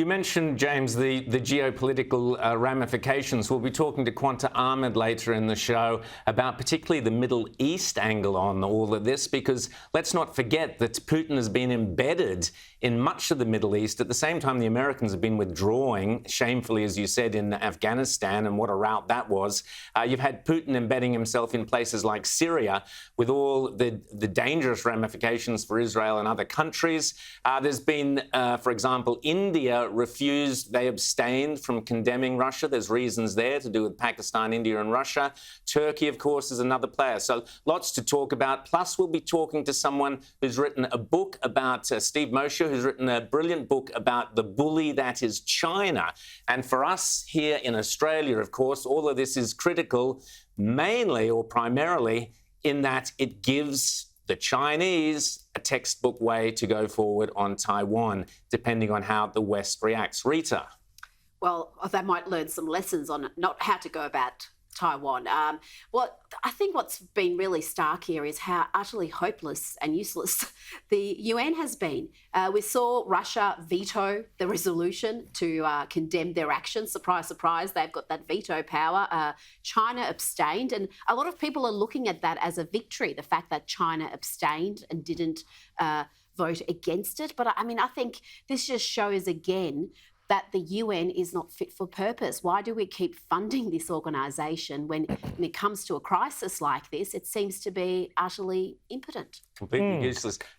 You mentioned, James, the geopolitical ramifications. We'll be talking to Quanta Ahmed later in the show about particularly the Middle East angle on all of this, because let's not forget that Putin has been embedded in much of the Middle East. At the same time, the Americans have been withdrawing, shamefully, as you said, in Afghanistan, and what a rout that was. You've had Putin embedding himself in places like Syria with all the dangerous ramifications for Israel and other countries. There's been, for example, India refused, they abstained from condemning Russia. There's reasons there to do with Pakistan, India and Russia. Turkey, of course, is another player. So lots to talk about. Plus, we'll be talking to someone who's written a book about, Steve Mosher, who's written a brilliant book about the bully that is China. And for us here in Australia, of course, all of this is critical, mainly or primarily in that it gives the Chinese a textbook way to go forward on Taiwan, depending on how the West reacts. Rita. Well, they might learn some lessons on not how to go about Taiwan. I think what's been really stark here is how utterly hopeless and useless the UN has been. We saw Russia veto the resolution to condemn their actions. Surprise, surprise, they've got that veto power. China abstained, and a lot of people are looking at that as a victory, the fact that China abstained and didn't vote against it. But I mean, I think this just shows again that the UN is not fit for purpose. Why do we keep funding this organisation when it comes to a crisis like this, it seems to be utterly impotent? Completely useless.